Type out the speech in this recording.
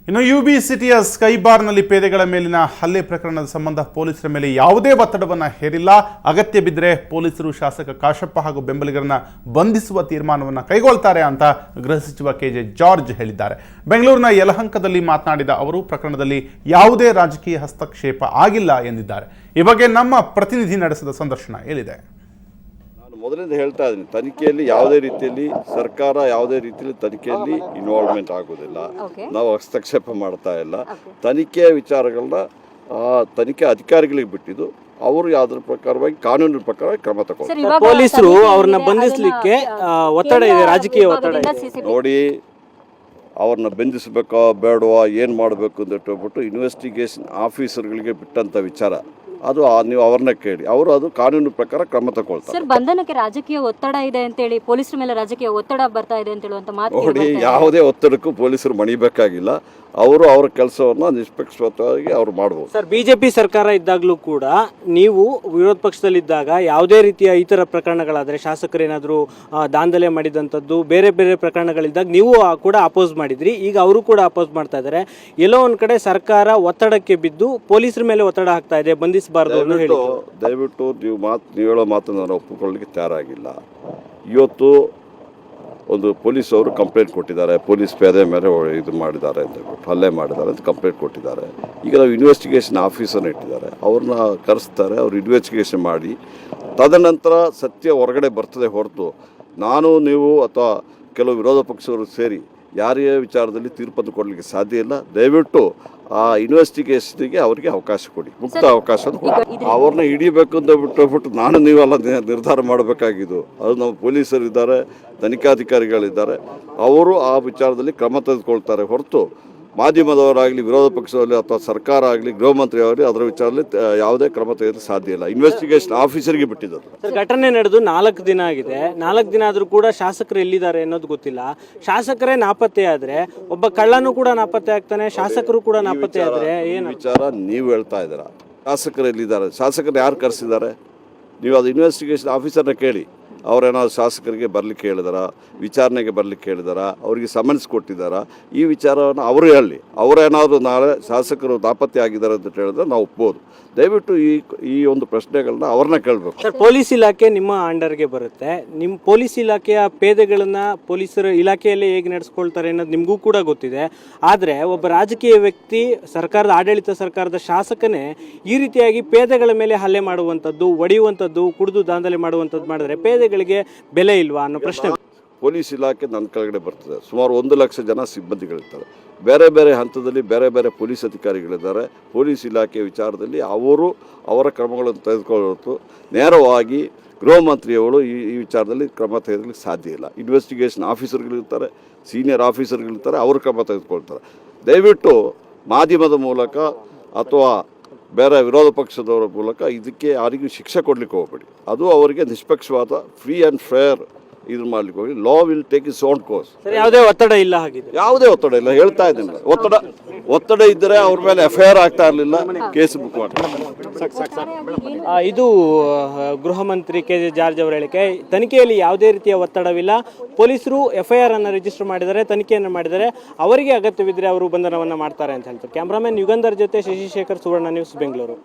ಇನ್ನು ಯುಬಿ ಸಿಟಿಯ ಸ್ಕೈ ಬಾರ್ನಲ್ಲಿ ಪೇದೆಗಳ ಮೇಲಿನ ಹಲ್ಲೆ ಪ್ರಕರಣದ ಸಂಬಂಧ ಪೊಲೀಸರ ಮೇಲೆ ಯಾವುದೇ ಒತ್ತಡವನ್ನು ಹೇರಿಲ್ಲ. ಅಗತ್ಯ ಬಿದ್ದರೆ ಪೊಲೀಸರು ಶಾಸಕ ಕಾಶಪ್ಪ ಹಾಗೂ ಬೆಂಬಲಿಗರನ್ನ ಬಂಧಿಸುವ ತೀರ್ಮಾನವನ್ನು ಕೈಗೊಳ್ತಾರೆ ಅಂತ ಗೃಹ ಸಚಿವ ಕೆಜೆ ಜಾರ್ಜ್ ಹೇಳಿದ್ದಾರೆ. ಬೆಂಗಳೂರಿನ ಯಲಹಂಕದಲ್ಲಿ ಮಾತನಾಡಿದ ಅವರು ಪ್ರಕರಣದಲ್ಲಿ ಯಾವುದೇ ರಾಜಕೀಯ ಹಸ್ತಕ್ಷೇಪ ಆಗಿಲ್ಲ ಎಂದಿದ್ದಾರೆ. ಈ ಬಗ್ಗೆ ನಮ್ಮ ಪ್ರತಿನಿಧಿ ನಡೆಸಿದ ಸಂದರ್ಶನ ಹೇಳಿದೆ. ಮೊದಲಿಂದ ಹೇಳ್ತಾ ಇದ್ದೀನಿ, ತನಿಖೆಯಲ್ಲಿ ಯಾವುದೇ ರೀತಿಯಲ್ಲಿ ಸರ್ಕಾರ ಯಾವುದೇ ರೀತಿಯಲ್ಲಿ ತನಿಖೆಯಲ್ಲಿ ಇನ್ವಾಲ್ವ್ಮೆಂಟ್ ಆಗೋದಿಲ್ಲ. ನಾವು ಹಸ್ತಕ್ಷೇಪ ಮಾಡ್ತಾ ಇಲ್ಲ. ತನಿಖೆಯ ವಿಚಾರಗಳನ್ನ ತನಿಖೆ ಅಧಿಕಾರಿಗಳಿಗೆ ಬಿಟ್ಟಿದ್ದು, ಅವರು ಯಾವ್ದ್ರ ಪ್ರಕಾರವಾಗಿ ಕಾನೂನಿನ ಪ್ರಕಾರ ಕ್ರಮ ತಗೊಂಡು ಪೊಲೀಸರು ಅವ್ರನ್ನ ಬಂಧಿಸಲಿಕ್ಕೆ ಒತ್ತಡ ಇದೆ, ರಾಜಕೀಯ ಒತ್ತಡ ಇದೆ. ನೋಡಿ, ಅವ್ರನ್ನ ಬಂಧಿಸಬೇಕೋ ಬೇಡವಾ ಏನು ಮಾಡಬೇಕು ಅಂತ ಹೇಳ್ಬಿಟ್ಟು ಇನ್ವೆಸ್ಟಿಗೇಷನ್ ಆಫೀಸರ್ಗಳಿಗೆ ಬಿಟ್ಟಂಥ ವಿಚಾರ. ಅದು ನೀವು ಅವ್ರನ್ನ ಕೇಳಿ, ಅವರು ಅದು ಕಾನೂನು ಪ್ರಕಾರ ಕ್ರಮ ತಗೊಳ್ತಾರೆ. ಸರ್, ಬಂಧನಕ್ಕೆ ರಾಜಕೀಯ ಒತ್ತಡ ಇದೆ ಅಂತೇಳಿ, ಪೊಲೀಸರ ಮೇಲೆ ರಾಜಕೀಯ ಒತ್ತಡ ಬರ್ತಾ ಇದೆ ಅಂತ ಹೇಳುವಂತ ಮಾತು. ನೋಡಿ, ಯಾವುದೇ ಒತ್ತಡಕ್ಕೂ ಪೊಲೀಸರು ಮಣಿಬೇಕಾಗಿಲ್ಲ. ಅವರು ಅವರ ಕೆಲಸವನ್ನ ನಿಷ್ಪಕ್ಷಪಾತವಾಗಿ ಅವ್ರು ಮಾಡಬಹುದು. ಸರ್, ಬಿಜೆಪಿ ಸರ್ಕಾರ ಇದ್ದಾಗಲೂ ಕೂಡ ನೀವು ವಿರೋಧ ಪಕ್ಷದಲ್ಲಿದ್ದಾಗ ಯಾವುದೇ ರೀತಿಯ ಈ ಥರ ಪ್ರಕರಣಗಳಾದರೆ, ಶಾಸಕರೇನಾದರೂ ದಾಂಧಲೆ ಮಾಡಿದಂಥದ್ದು ಬೇರೆ ಬೇರೆ ಪ್ರಕರಣಗಳಿದ್ದಾಗ ನೀವು ಕೂಡ ಅಪೋಸ್ ಮಾಡಿದ್ರಿ. ಈಗ ಅವರು ಕೂಡ ಅಪೋಸ್ ಮಾಡ್ತಾ ಇದ್ದಾರೆ. ಎಲ್ಲೋ ಒಂದು ಕಡೆ ಸರ್ಕಾರ ಒತ್ತಡಕ್ಕೆ ಬಿದ್ದು ಪೊಲೀಸರ ಮೇಲೆ ಒತ್ತಡ ಹಾಕ್ತಾ ಇದೆ, ಬಂಧಿಸಬಾರ್ದು ಅಂತ ಹೇಳಿ. ದಯವಿಟ್ಟು ನೀವು ಹೇಳೋ ಮಾತನ್ನು ನಾನು ಒಪ್ಪಿಕೊಳ್ಳಲಿಕ್ಕೆ ತಯಾರಾಗಿಲ್ಲ. ಇವತ್ತು ಒಂದು ಪೊಲೀಸ್ ಅವರು ಕಂಪ್ಲೇಂಟ್ ಕೊಟ್ಟಿದ್ದಾರೆ, ಪೊಲೀಸ್ ಪೇದೆ ಮೇಲೆ ಇದು ಮಾಡಿದ್ದಾರೆ ಅಂತ ಹೇಳ್ಬಿಟ್ಟು, ಹಲ್ಲೆ ಮಾಡಿದ್ದಾರೆ ಅಂತ ಕಂಪ್ಲೇಂಟ್ ಕೊಟ್ಟಿದ್ದಾರೆ. ಈಗ ನಾವು ಇನ್ವೆಸ್ಟಿಗೇಷನ್ ಆಫೀಸರ್ನ ಇಟ್ಟಿದ್ದಾರೆ, ಅವ್ರನ್ನ ಕರೆಸ್ತಾರೆ, ಅವ್ರು ಇನ್ವೆಸ್ಟಿಗೇಷನ್ ಮಾಡಿ ತದನಂತರ ಸತ್ಯ ಹೊರಗಡೆ ಬರ್ತದೆ ಹೊರತು ನಾನು ನೀವು ಅಥವಾ ಕೆಲವು ವಿರೋಧ ಪಕ್ಷವರು ಸೇರಿ ಯಾರೇ ವಿಚಾರದಲ್ಲಿ ತೀರ್ಪನ್ನು ಕೊಡಲಿಕ್ಕೆ ಸಾಧ್ಯ ಇಲ್ಲ. ದಯವಿಟ್ಟು ಆ ಇನ್ವೆಸ್ಟಿಗೇಷನ್ಗೆ ಅವರಿಗೆ ಅವಕಾಶ ಕೊಡಿ, ಮುಕ್ತ ಅವಕಾಶ ಕೊಡಿ. ಅವ್ರನ್ನ ಹಿಡಿಬೇಕು ಅಂತ ಬಿಟ್ಟು ನಾನು ನೀವೆಲ್ಲ ನಿರ್ಧಾರ ಮಾಡಬೇಕಾಗಿದ್ದು. ಅದು ನಮ್ಮ ಪೊಲೀಸರಿದ್ದಾರೆ, ತನಿಖಾಧಿಕಾರಿಗಳಿದ್ದಾರೆ, ಅವರು ಆ ವಿಚಾರದಲ್ಲಿ ಕ್ರಮ ತೆಗೆದುಕೊಳ್ತಾರೆ ಹೊರತು ಮಾಧ್ಯಮದವರಾಗಲಿ, ವಿರೋಧ ಪಕ್ಷದಲ್ಲಿ ಅಥವಾ ಸರ್ಕಾರ ಆಗಲಿ, ಗೃಹ ಮಂತ್ರಿ ಆಗಲಿ ಅದರ ವಿಚಾರದಲ್ಲಿ ಯಾವುದೇ ಕ್ರಮ ತೆಗೆದು ಸಾಧ್ಯ ಇಲ್ಲ. ಇನ್ವೆಸ್ಟಿಗೇಷನ್ ಆಫೀಸರ್ಗೆ ಬಿಟ್ಟಿದ್ದಾರೆ. ಸರ್, ಘಟನೆ ನಡೆದು 4 ದಿನ ಆಗಿದೆ. 4 ದಿನ ಆದರೂ ಕೂಡ ಶಾಸಕರು ಎಲ್ಲಿದ್ದಾರೆ ಅನ್ನೋದು ಗೊತ್ತಿಲ್ಲ. ಶಾಸಕರೇ ನಾಪತ್ತೆ ಆದರೆ ಒಬ್ಬ ಕಳ್ಳನೂ ಕೂಡ ನಾಪತ್ತೆ ಆಗ್ತಾನೆ, ಶಾಸಕರು ಕೂಡ ನಾಪತ್ತೆ ಆದರೆ ಏನು ವಿಚಾರ ನೀವು ಹೇಳ್ತಾ ಇದ್ದೀರಾ? ಶಾಸಕರು ಎಲ್ಲಿದ್ದಾರೆ? ಶಾಸಕರು ಯಾರು ಕರೆಸಿದ್ದಾರೆ? ನೀವು ಅದು ಇನ್ವೆಸ್ಟಿಗೇಷನ್ ಆಫೀಸರ್ನ ಕೇಳಿ. ಅವರೇನಾದ್ರು ಶಾಸಕರಿಗೆ ಬರಲಿಕ್ಕೆ ಹೇಳಿದಾರ, ವಿಚಾರಣೆಗೆ ಬರಲಿಕ್ಕೆ ಹೇಳಿದಾರ, ಅವರಿಗೆ ಸಮನ್ಸ್ ಕೊಟ್ಟಿದ್ದಾರ? ಈ ವಿಚಾರವನ್ನು ಅವರು ಹೇಳಲಿ. ಅವರೇನಾದರೂ ನಾಳೆ ಶಾಸಕರು ನಾಪತ್ತೆ ಆಗಿದ್ದಾರೆ ಅಂತ ಹೇಳಿದ್ರೆ ನಾವು ಒಪ್ಬೋದು. ದಯವಿಟ್ಟು ಈ ಒಂದು ಪ್ರಶ್ನೆಗಳನ್ನ ಅವ್ರನ್ನ ಕೇಳಬೇಕು. ಸರ್, ಪೊಲೀಸ್ ಇಲಾಖೆ ನಿಮ್ಮ ಅಂಡರ್ಗೆ ಬರುತ್ತೆ. ನಿಮ್ಮ ಪೊಲೀಸ್ ಇಲಾಖೆಯ ಪೇದೆಗಳನ್ನು ಪೊಲೀಸರ ಇಲಾಖೆಯಲ್ಲೇ ಹೇಗೆ ನಡೆಸ್ಕೊಳ್ತಾರೆ ಅನ್ನೋದು ನಿಮಗೂ ಕೂಡ ಗೊತ್ತಿದೆ. ಆದರೆ ಒಬ್ಬ ರಾಜಕೀಯ ವ್ಯಕ್ತಿ, ಸರ್ಕಾರದ ಆಡಳಿತ ಸರ್ಕಾರದ ಶಾಸಕನೇ ಈ ರೀತಿಯಾಗಿ ಪೇದೆಗಳ ಮೇಲೆ ಹಲ್ಲೆ ಮಾಡುವಂಥದ್ದು, ಒಡೆಯುವಂಥದ್ದು, ಕುಡಿದು ದಾಂಧಲೆ ಮಾಡುವಂಥದ್ದು ಮಾಡಿದ್ರೆ ಪೇದೆಗಳಿಗೆ ಬೆಲೆ ಇಲ್ವಾ ಅನ್ನೋ ಪ್ರಶ್ನೆ. ಪೊಲೀಸ್ ಇಲಾಖೆ ನನ್ನ ಕೆಳಗಡೆ ಬರ್ತದೆ. ಸುಮಾರು 1 ಲಕ್ಷ ಜನ ಸಿಬ್ಬಂದಿಗಳಿರ್ತಾರೆ. ಬೇರೆ ಬೇರೆ ಹಂತದಲ್ಲಿ ಬೇರೆ ಬೇರೆ ಪೊಲೀಸ್ ಅಧಿಕಾರಿಗಳಿದ್ದಾರೆ. ಪೊಲೀಸ್ ಇಲಾಖೆ ವಿಚಾರದಲ್ಲಿ ಅವರ ಕ್ರಮಗಳನ್ನು ತೆಗೆದುಕೊಳ್ಳೋದು ನೇರವಾಗಿ ಗೃಹ ಮಂತ್ರಿಯವರು ಈ ವಿಚಾರದಲ್ಲಿ ಕ್ರಮ ತೆಗೆದುಕೊಳ್ಳಿಕ್ಕೆ ಸಾಧ್ಯ ಇಲ್ಲ. ಇನ್ವೆಸ್ಟಿಗೇಷನ್ ಆಫೀಸರ್ಗಳಿರ್ತಾರೆ, ಸೀನಿಯರ್ ಆಫೀಸರ್ಗಳಿರ್ತಾರೆ, ಅವರು ಕ್ರಮ ತೆಗೆದುಕೊಳ್ತಾರೆ. ದಯವಿಟ್ಟು ಮಾಧ್ಯಮದ ಮೂಲಕ ಅಥವಾ ಬೇರೆ ವಿರೋಧ ಪಕ್ಷದವರ ಮೂಲಕ ಇದಕ್ಕೆ ಯಾರಿಗೂ ಶಿಕ್ಷೆ ಕೊಡಲಿಕ್ಕೆ ಹೋಗಬೇಡಿ. ಅದು ಅವರಿಗೆ ನಿಷ್ಪಕ್ಷವಾದ ಫ್ರೀ ಆ್ಯಂಡ್ ಫೇರ್ ಇದು ಮಾಡ್ಲಿಕ್ಕೆ ಹೋಗಿ. Law will take its own course. ಯಾವುದೇ ಒತ್ತಡ ಇಲ್ಲ, ಹಾಗಿದೆ ಯಾವುದೇ ಒತ್ತಡ ಇಲ್ಲ. ಹೇಳ್ತಾ ಇದ್ದೀನಿ, ಒತ್ತಡ ಇದ್ದರೆ ಅವ್ರ ಮೇಲೆ FIR ಆಗ್ತಾ ಇರಲಿಲ್ಲ, ಕೇಸ್ ಬುಕ್ ಮಾಡ್ತಾರೆ. ಇದು ಗೃಹ ಮಂತ್ರಿ ಕೆಜೆ ಜಾರ್ಜ್ ಅವರ ಹೇಳಿಕೆ. ತನಿಖೆಯಲ್ಲಿ ಯಾವುದೇ ರೀತಿಯ ಒತ್ತಡವಿಲ್ಲ. ಪೊಲೀಸರು FIR ಅನ್ನು ರಿಜಿಸ್ಟರ್ ಮಾಡಿದ್ದಾರೆ, ತನಿಖೆಯನ್ನು ಮಾಡಿದ್ದಾರೆ. ಅವರಿಗೆ ಅಗತ್ಯವಿದ್ದರೆ ಅವರು ಬಂಧನವನ್ನು ಮಾಡ್ತಾರೆ ಅಂತ ಹೇಳ್ತಾರೆ. ಕ್ಯಾಮ್ರಾಮನ್ ಯುಗಂಧರ್ ಜೊತೆ ಶಶಿಶೇಖರ್, ಸುವರ್ಣ ನ್ಯೂಸ್, ಬೆಂಗಳೂರು.